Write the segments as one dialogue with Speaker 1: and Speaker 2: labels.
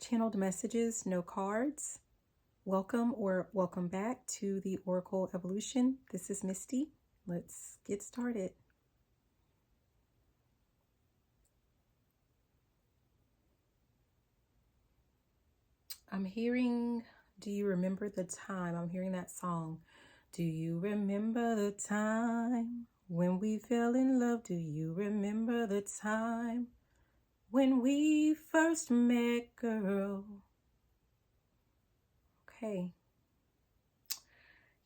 Speaker 1: channeled messages, no cards. Welcome or welcome back to the Oracle Evolution. This is Misty. Let's get started. I'm hearing, do you remember the time? I'm hearing that song. Do you remember the time when we fell in love? Do you remember the time when we first met, girl? Okay.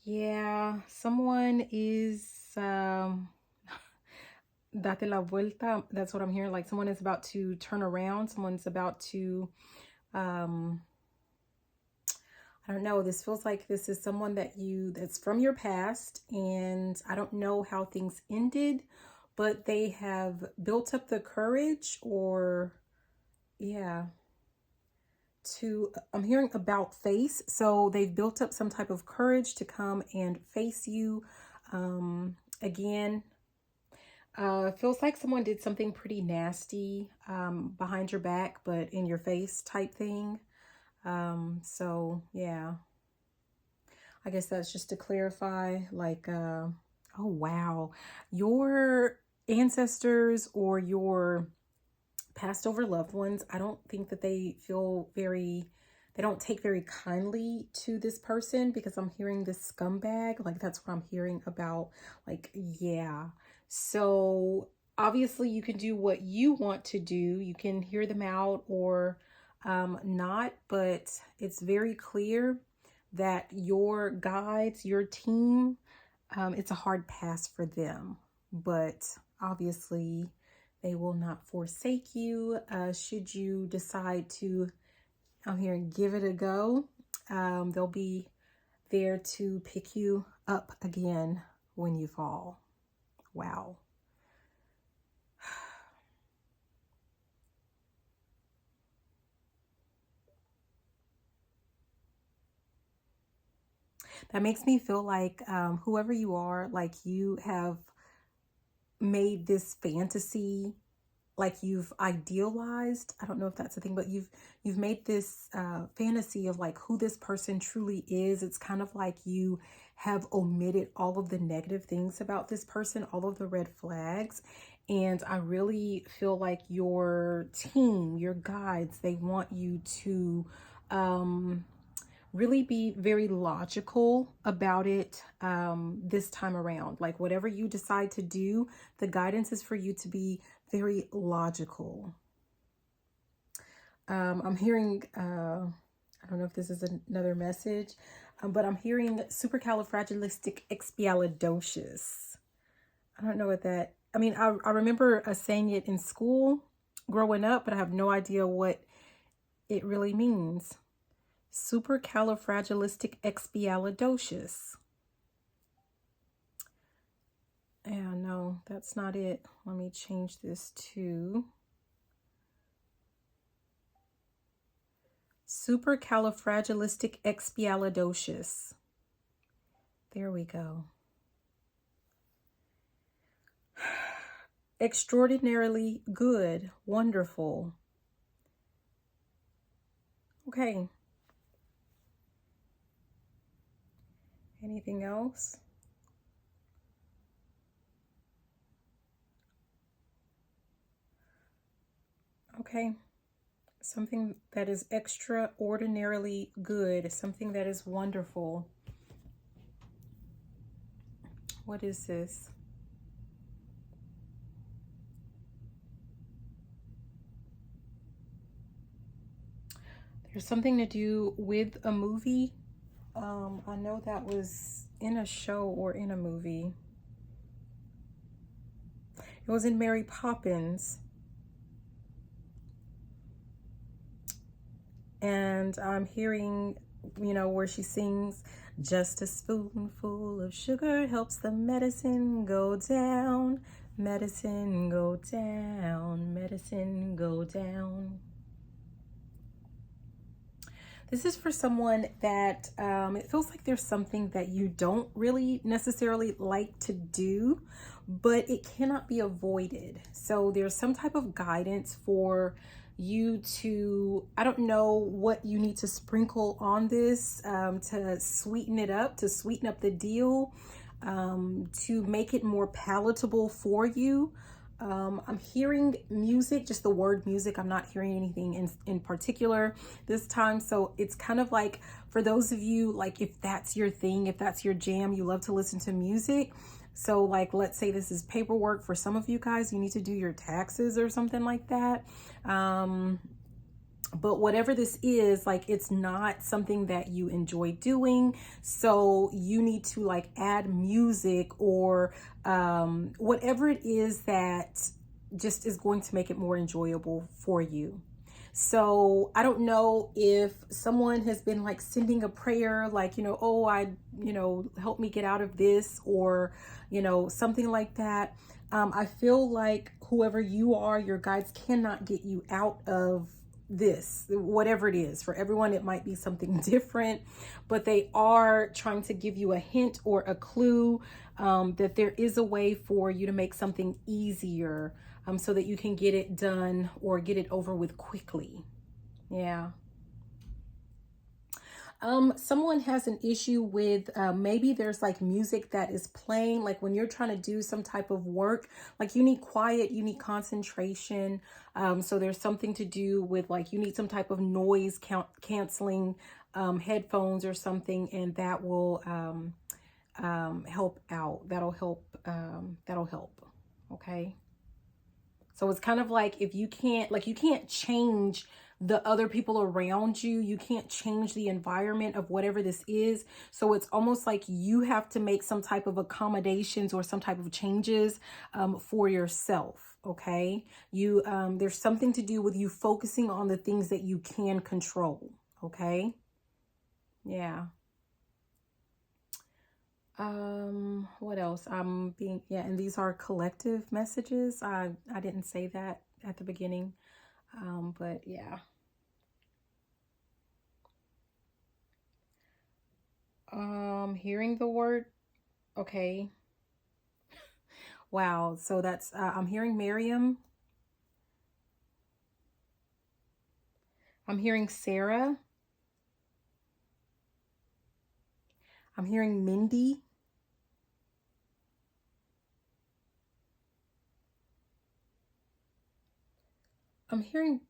Speaker 1: Yeah, someone is date la vuelta. That's what I'm hearing. Like someone is about to turn around. Someone's about to I don't know. This feels like this is someone that's from your past, and I don't know how things ended, but they have built up the courage I'm hearing about face. So they've built up some type of courage to come and face you again. Feels like someone did something pretty nasty behind your back, but in your face type thing. So yeah, I guess that's just to clarify, like, oh wow, your ancestors or your passed over loved ones, I don't think that they don't take very kindly to this person, because I'm hearing this scumbag. Like that's what I'm hearing about. Like, yeah. So obviously you can do what you want to do. You can hear them out or not, but it's very clear that your guides, your team, it's a hard pass for them, but obviously they will not forsake you should you decide to, I'm here, give it a go. They'll be there to pick you up again when you fall. Wow. That makes me feel like whoever you are, like you have made this fantasy, like you've idealized, I don't know if that's a thing, but you've made this fantasy of like who this person truly is. It's kind of like you have omitted all of the negative things about this person, all of the red flags. And I really feel like your team, your guides, they want you to really be very logical about it this time around. Like whatever you decide to do, the guidance is for you to be very logical. I'm hearing, I don't know if this is another message, but I'm hearing supercalifragilisticexpialidocious. I don't know what that, I mean, I remember saying it in school growing up, but I have no idea what it really means. Supercalifragilisticexpialidocious. Yeah, no, that's not it. Let me change this to supercalifragilisticexpialidocious. There we go. Extraordinarily good, wonderful. Okay. Anything else? Okay. Something that is extraordinarily good, something that is wonderful. What is this? There's something to do with a movie. I know that was in a show or in a movie. It was in Mary Poppins. And I'm hearing, where she sings, just a spoonful of sugar helps the medicine go down, medicine go down, medicine go down. This is for someone that it feels like there's something that you don't really necessarily like to do, but it cannot be avoided. So there's some type of guidance for you to, I don't know what you need to sprinkle on this to sweeten it up, to sweeten up the deal, to make it more palatable for you. I'm hearing music, just the word music. I'm not hearing anything in particular this time. So it's kind of like, for those of you, like if that's your thing, if that's your jam, you love to listen to music. So like, let's say this is paperwork for some of you guys, you need to do your taxes or something like that. But whatever this is, like, it's not something that you enjoy doing. So you need to like add music or whatever it is that just is going to make it more enjoyable for you. So I don't know if someone has been like sending a prayer, like, oh, help me get out of this, or, something like that. I feel like whoever you are, your guides cannot get you out of this, whatever it is. For everyone, it might be something different, but they are trying to give you a hint or a clue that there is a way for you to make something easier, so that you can get it done or get it over with quickly. Yeah. Someone has an issue with maybe there's like music that is playing, like when you're trying to do some type of work, like you need quiet, you need concentration. So there's something to do with like you need some type of noise canceling headphones or something, and that will help out. That'll help. That'll help. Okay. So it's kind of like, if you can't change the other people around you, you can't change the environment of whatever this is. So it's almost like you have to make some type of accommodations or some type of changes for yourself. Okay. There's something to do with you focusing on the things that you can control. Okay. Yeah. What else? And these are collective messages. I didn't say that at the beginning. But yeah. Hearing the word, okay. Wow. So that's, I'm hearing Miriam. I'm hearing Sarah. I'm hearing Mindy. I'm hearing,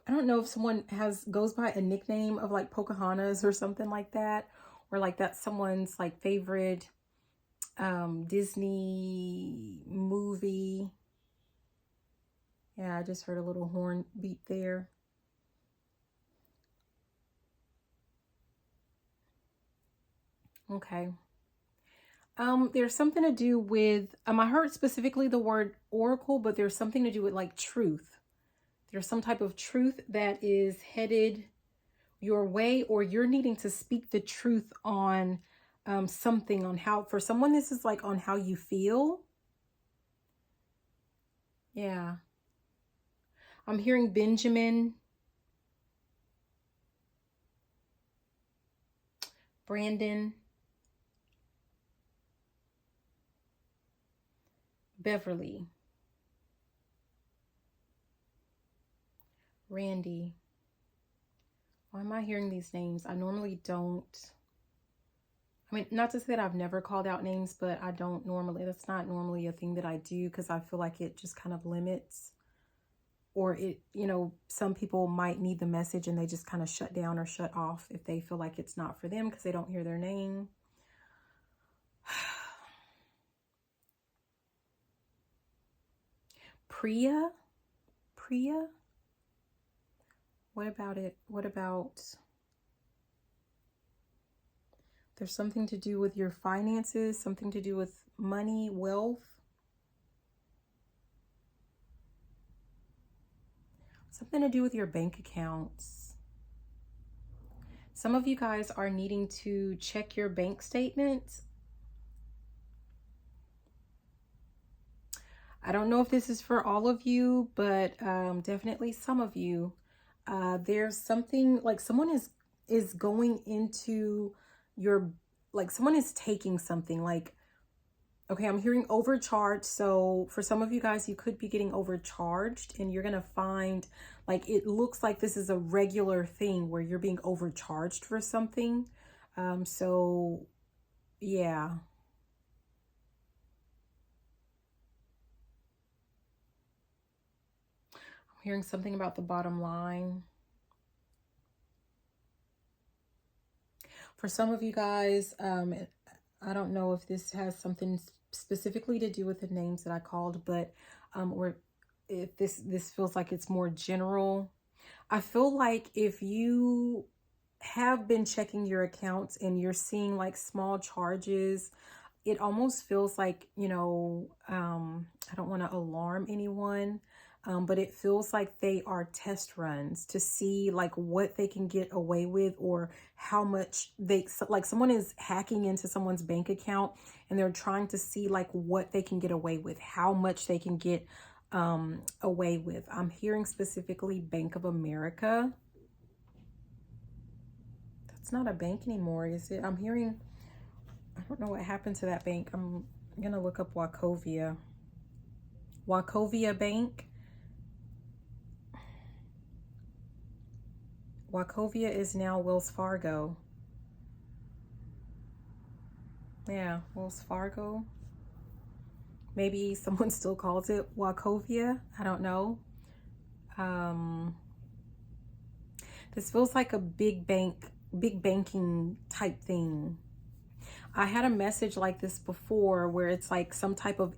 Speaker 1: I don't know if someone goes by a nickname of like Pocahontas or something like that, or like that's someone's like favorite Disney movie. Yeah, I just heard a little horn beep there. Okay. There's something to do with, I heard specifically the word oracle, but there's something to do with like truth. There's some type of truth that is headed your way, or you're needing to speak the truth on something, on how, for someone, this is like on how you feel. Yeah. I'm hearing Benjamin, Brandon, Beverly, Randy. Why am I hearing these names? I normally don't. I mean, not to say that I've never called out names, but I don't normally, that's not normally a thing that I do, because I feel like it just kind of limits, or it, some people might need the message and they just kind of shut down or shut off if they feel like it's not for them because they don't hear their name. Priya? What about it? What about, there's something to do with your finances, something to do with money, wealth. Something to do with your bank accounts. Some of you guys are needing to check your bank statements. I don't know if this is for all of you, but definitely some of you. There's something like someone is going into your, like someone is taking something, like, Okay, I'm hearing overcharged. So for some of you guys, you could be getting overcharged, and you're going to find like it looks like this is a regular thing where you're being overcharged for something. So yeah, I'm hearing something about the bottom line. For some of you guys, I don't know if this has something specifically to do with the names that I called, but or if this feels like it's more general. I feel like if you have been checking your accounts and you're seeing like small charges, it almost feels like, I don't want to alarm anyone, but it feels like they are test runs to see like what they can get away with, or how much like someone is hacking into someone's bank account and they're trying to see like what they can get away with, how much they can get away with. I'm hearing specifically Bank of America. That's not a bank anymore, is it? I'm hearing, I don't know what happened to that bank. I'm gonna look up Wachovia. Wachovia Bank. Wachovia is now Wells Fargo. Yeah, Wells Fargo. Maybe someone still calls it Wachovia. I don't know. This feels like a big banking type thing. I had a message like this before where it's like some type of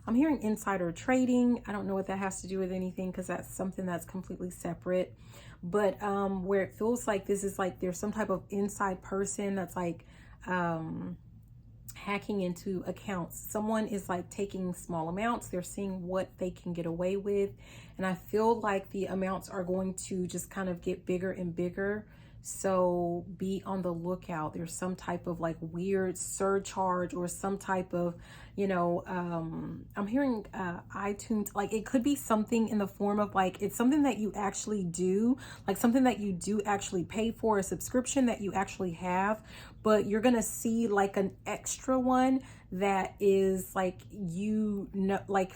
Speaker 1: I'm hearing insider trading. I don't know what that has to do with anything because that's something that's completely separate. But where it feels like this is like there's some type of inside person that's like hacking into accounts. Someone is like taking small amounts. They're seeing what they can get away with. And I feel like the amounts are going to just kind of get bigger and bigger. So be on the lookout. There's some type of like weird surcharge or some type of, I'm hearing iTunes, like it could be something in the form of like, it's something that you actually do, like something that you do actually pay for, a subscription that you actually have, but you're going to see like an extra one that is like, like,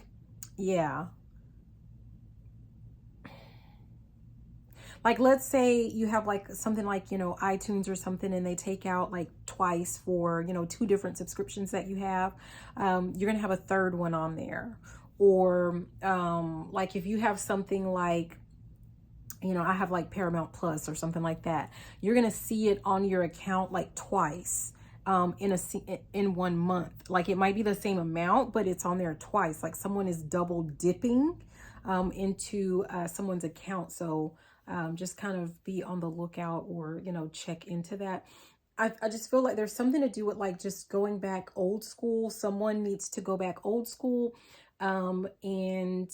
Speaker 1: yeah. Like, let's say you have like something like, iTunes or something, and they take out like twice for, two different subscriptions that you have. You're going to have a third one on there. Or like if you have something like, I have like Paramount Plus or something like that, you're going to see it on your account like twice in 1 month. Like it might be the same amount, but it's on there twice. Like someone is double dipping into someone's account. So just kind of be on the lookout, or, check into that. I just feel like there's something to do with like just going back old school. Someone needs to go back old school. And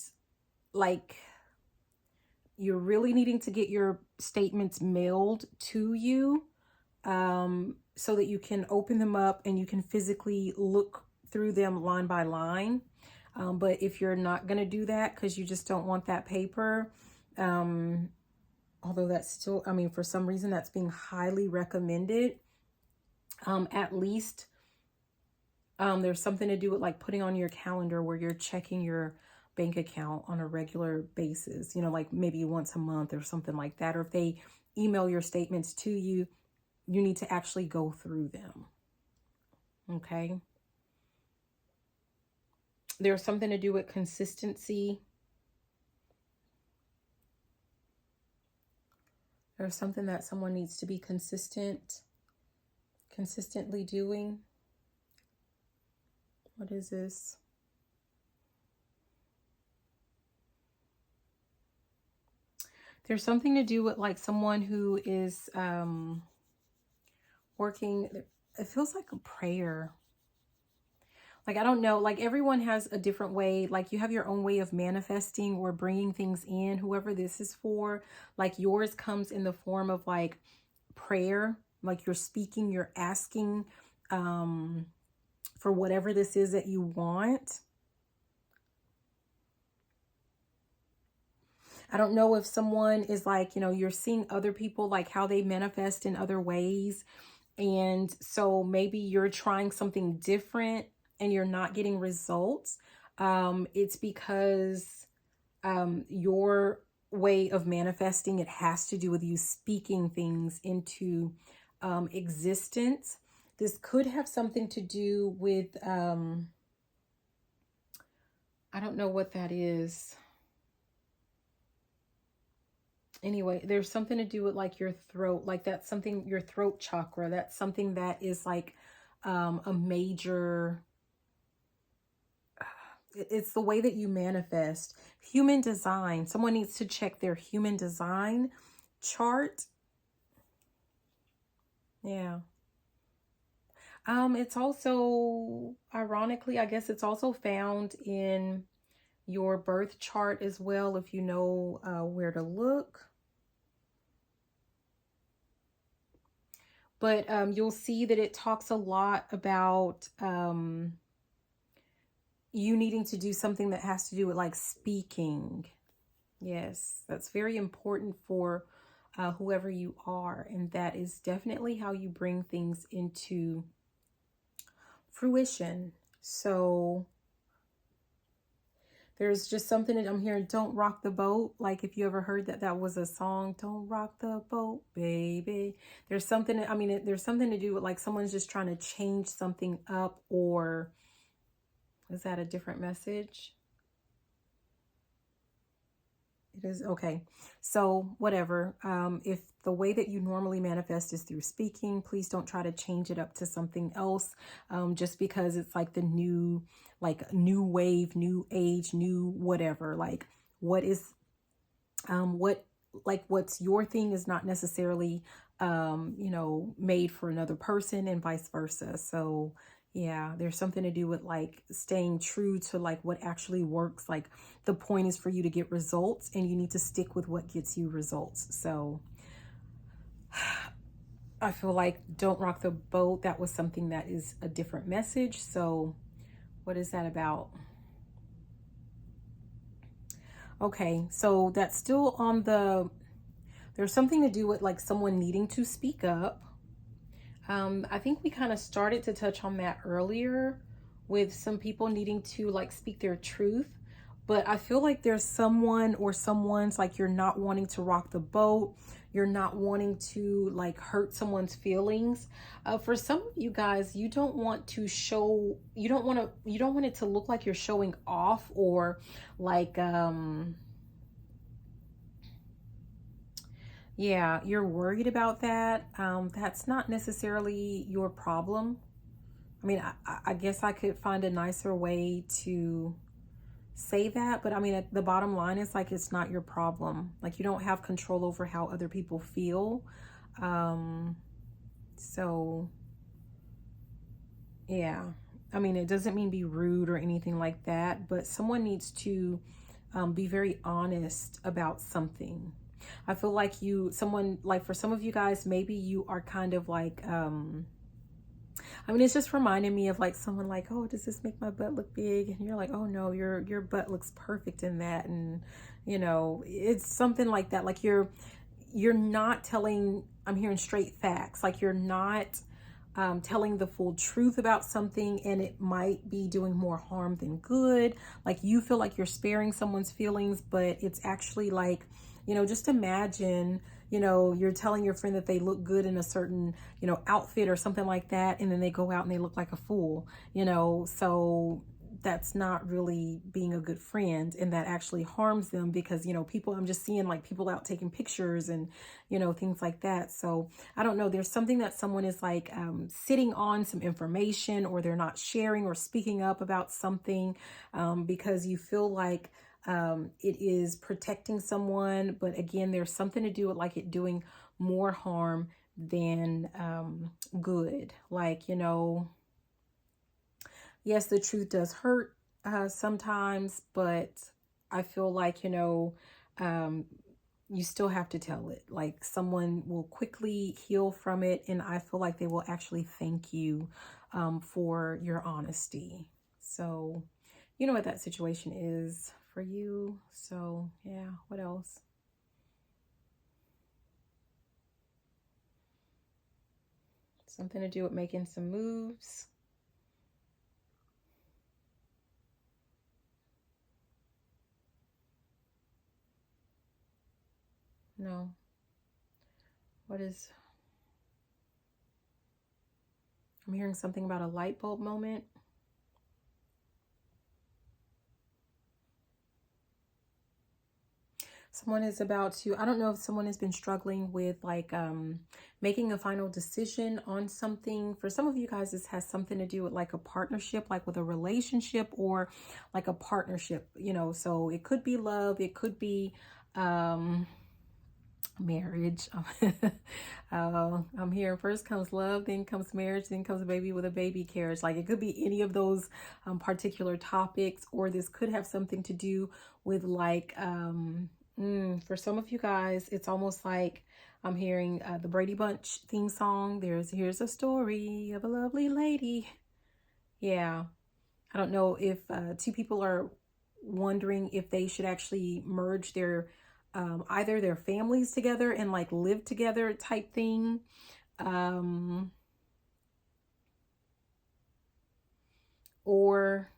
Speaker 1: like you're really needing to get your statements mailed to you, so that you can open them up and you can physically look through them line by line. But if you're not going to do that because you just don't want that paper, although that's still, for some reason that's being highly recommended, at least there's something to do with like putting on your calendar where you're checking your bank account on a regular basis, like maybe once a month or something like that. Or if they email your statements to you, you need to actually go through them. Okay. There's something to do with consistency. There's something that someone needs to be consistently doing. What is this? There's something to do with like someone who is working. It feels like a prayer. Like, I don't know, like everyone has a different way. Like you have your own way of manifesting or bringing things in, whoever this is for. Like yours comes in the form of like prayer, like you're speaking, you're asking for whatever this is that you want. I don't know if someone is like, you're seeing other people, like how they manifest in other ways. And so maybe you're trying something different and you're not getting results, it's because your way of manifesting, it has to do with you speaking things into existence. This could have something to do with, I don't know what that is. Anyway, there's something to do with like your throat, like that's something, your throat chakra. That's something that is like a major, it's the way that you manifest. Human design. Someone needs to check their human design chart. Yeah. It's also, ironically, I guess it's also found in your birth chart as well, if you know where to look. But you'll see that it talks a lot about you needing to do something that has to do with like speaking. Yes, that's very important for whoever you are. And that is definitely how you bring things into fruition. So there's just something that I'm hearing, don't rock the boat. Like if you ever heard that, that was a song, don't rock the boat, baby. There's something, I mean, there's something to do with like someone's just trying to change something up, or is that a different message? It is okay. So whatever. If the way that you normally manifest is through speaking, please don't try to change it up to something else. Just because it's like the new, like new wave, new age, new whatever. Like what is, what, like what's your thing is not necessarily, you know, made for another person, and vice versa. So yeah, there's something to do with like staying true to like what actually works. Like the point is for you to get results, and you need to stick with what gets you results. So I feel like don't rock the boat. That was something that is a different message. So what is that about? Okay, so that's still on the, there's something to do with like someone needing to speak up. I think we kind of started to touch on that earlier with some people needing to like speak their truth. But I feel like there's someone or someone's like, you're not wanting to rock the boat. You're not wanting to like hurt someone's feelings. For some of you guys, you don't want to show, you don't want it to look like you're showing off, or like, yeah, you're worried about that. That's not necessarily your problem. I mean, I guess I could find a nicer way to say that, but I mean, the bottom line is like, it's not your problem. Like you don't have control over how other people feel. So yeah, I mean, it doesn't mean be rude or anything like that, but someone needs to be very honest about something. I feel like someone, like for some of you guys, maybe you are kind of like, I mean, it's just reminding me of like someone like, oh, does this make my butt look big? And you're like, oh no, your butt looks perfect in that. And you know, it's something like that. Like you're not telling, I'm hearing straight facts. Like you're not telling the full truth about something, and it might be doing more harm than good. Like you feel like you're sparing someone's feelings, but it's actually like, you know, just imagine, you know, you're telling your friend that they look good in a certain, you know, outfit or something like that, and then they go out and they look like a fool, you know. So that's not really being a good friend, and that actually harms them, because you know, people, I'm just seeing like people out taking pictures and you know, things like that. So I don't know, there's something that someone is like sitting on some information, or they're not sharing or speaking up about something because you feel like it is protecting someone. But again, there's something to do with like it doing more harm than good. Like, you know, yes, the truth does hurt sometimes, but I feel like, you know, you still have to tell it. Like someone will quickly heal from it, and I feel like they will actually thank you for your honesty. So, you know what that situation is for you. So, yeah, what else? Something to do with making some moves. No. What is... I'm hearing something about a light bulb moment. Someone is about to, I don't know if someone has been struggling with like making a final decision on something. For some of you guys, this has something to do with like a partnership, like with a relationship or like a partnership, you know. So it could be love, it could be marriage. I'm here. First comes love, then comes marriage, then comes a baby with a baby carriage. Like it could be any of those particular topics, or this could have something to do with like for some of you guys, it's almost like I'm hearing the Brady Bunch theme song. Here's a story of a lovely lady. Yeah. I don't know if two people are wondering if they should actually merge their either their families together and like live together type thing. Or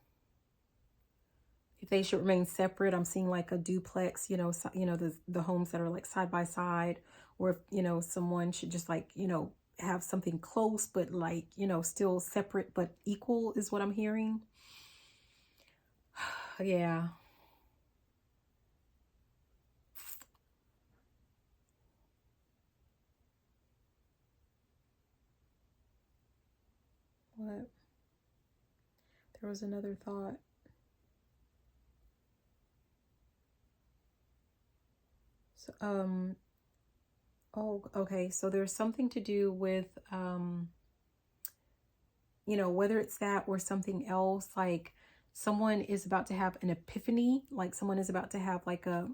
Speaker 1: if they should remain separate. I'm seeing like a duplex, you know, the homes that are like side by side, or if, you know, someone should just like, you know, have something close, but like, you know, still separate, but equal is what I'm hearing. Yeah. What? There was another thought. So, oh, okay. So there's something to do with, you know, whether it's that or something else, like someone is about to have an epiphany, like someone is about to have like a,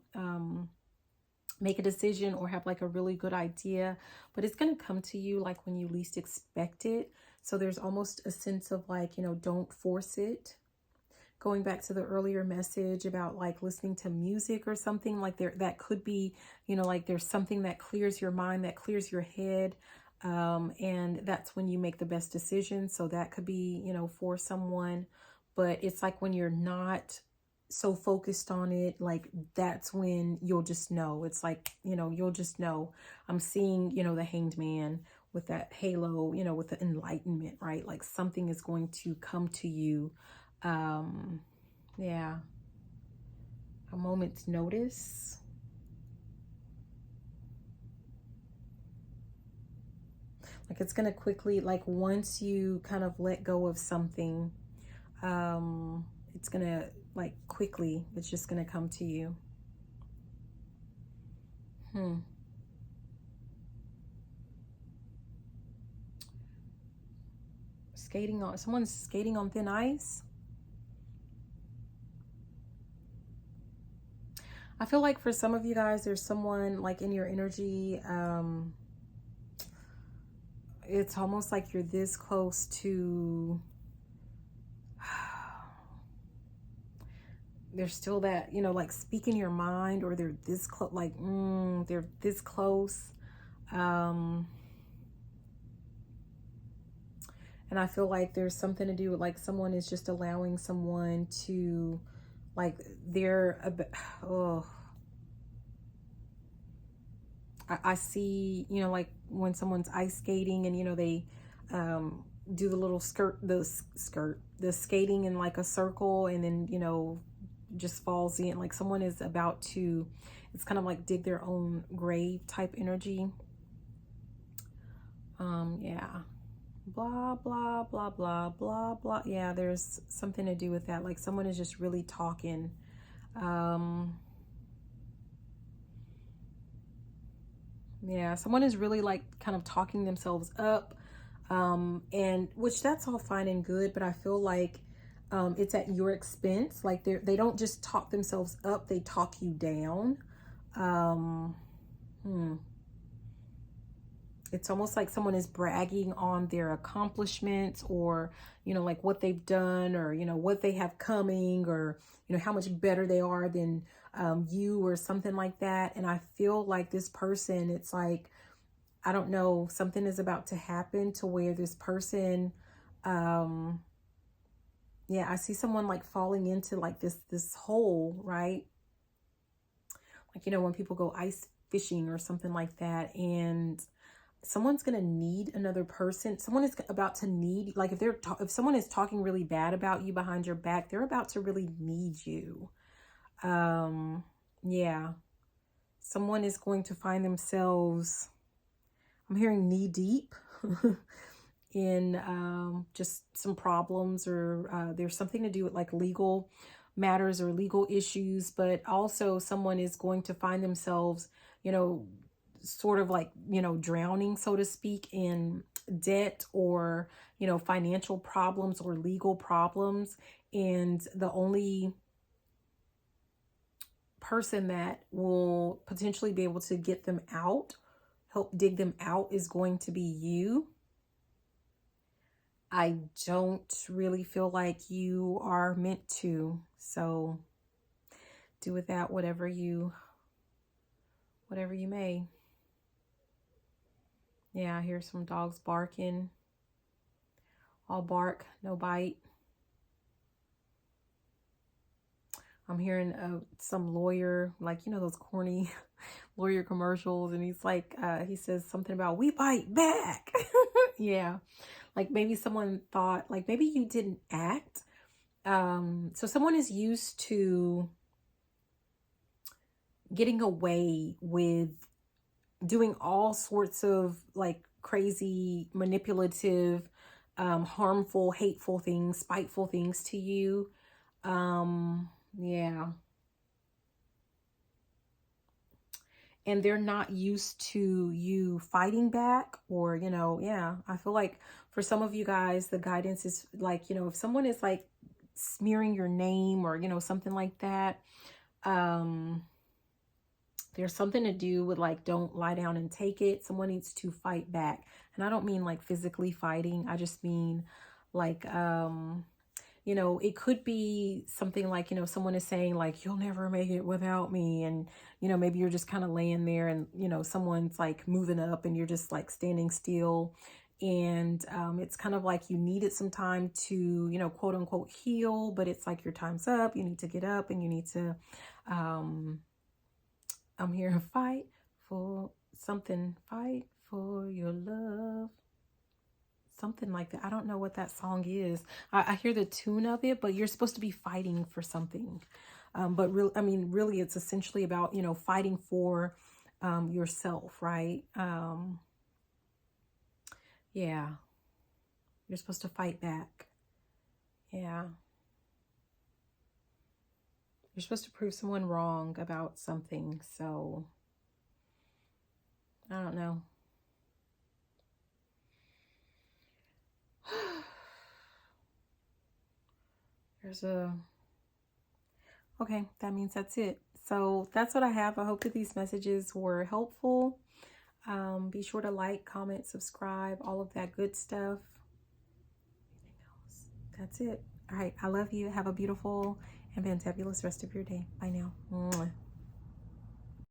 Speaker 1: make a decision or have like a really good idea, but it's going to come to you like when you least expect it. So there's almost a sense of like, you know, don't force it. Going back to the earlier message about like listening to music or something, like there, that could be, you know, like there's something that clears your mind, that clears your head. And that's when you make the best decision. So that could be, you know, for someone, but it's like when you're not so focused on it, like that's when you'll just know. It's like, you know, you'll just know. I'm seeing, you know, the Hanged Man with that halo, you know, with the enlightenment, right? Like something is going to come to you. Yeah, a moment's notice. Like it's gonna quickly, like once you kind of let go of something, it's gonna like quickly, it's just gonna come to you. Skating on, someone's skating on thin ice. I feel like for some of you guys, there's someone like in your energy. It's almost like you're this close to, there's still that, you know, like speaking your mind, or they're this close, like, they're this close. And I feel like there's something to do with like someone is just allowing someone to, like, they're a bit, oh, I see, you know, like when someone's ice skating and, you know, they do the little the skating in like a circle, and then, you know, just falls in. Like someone is about to, it's kind of like dig their own grave type energy. Yeah. Blah, blah, blah, blah, blah, blah. Yeah, there's something to do with that. Like someone is just really talking. Yeah, someone is really like kind of talking themselves up, and which that's all fine and good, but I feel like it's at your expense. Like they don't just talk themselves up, they talk you down. Um, it's almost like someone is bragging on their accomplishments, or, you know, like what they've done, or, you know, what they have coming, or, you know, how much better they are than you, or something like that. And I feel like this person, it's like, I don't know, something is about to happen to where this person, um, yeah, I see someone like falling into like this hole, right? Like, you know, when people go fishing or something like that. And someone's going to need another person. Someone is about to need, like if someone is talking really bad about you behind your back, they're about to really need you. Yeah. Someone is going to find themselves, I'm hearing knee deep in just some problems, or there's something to do with like legal matters or legal issues, but also someone is going to find themselves, sort of like, drowning, so to speak, in debt or, financial problems or legal problems. And the only person that will potentially be able to get them out, help dig them out, is going to be you. I don't really feel like you are meant to. So do with that whatever you may. Yeah, I hear some dogs barking. All bark, no bite. I'm hearing some lawyer, like, those corny lawyer commercials. And he's like, he says something about, we bite back. Yeah. Like maybe someone thought, like maybe you didn't act. So someone is used to getting away with doing all sorts of like crazy, manipulative, harmful, hateful things, spiteful things to you. Yeah. And they're not used to you fighting back, or, yeah, I feel like for some of you guys, the guidance is like, if someone is like smearing your name or, something like that, there's something to do with like, don't lie down and take it. Someone needs to fight back. And I don't mean like physically fighting. I just mean like, it could be something like, someone is saying like, you'll never make it without me. And, maybe you're just kind of laying there and, someone's like moving up and you're just like standing still. And it's kind of like you needed some time to, quote unquote, heal, but it's like your time's up. You need to get up and you need to, I'm here to fight for something, fight for your love. Something like that. I don't know what that song is. I hear the tune of it, but you're supposed to be fighting for something. But really, it's essentially about, fighting for yourself, right? Yeah. You're supposed to fight back. Yeah. You're supposed to prove someone wrong about something. So, I don't know. Okay, that means that's it. So that's what I have. I hope that these messages were helpful. Be sure to like, comment, subscribe, all of that good stuff. That's it. All right. I love you. Have a beautiful and fantabulous rest of your day. Bye now. Mwah.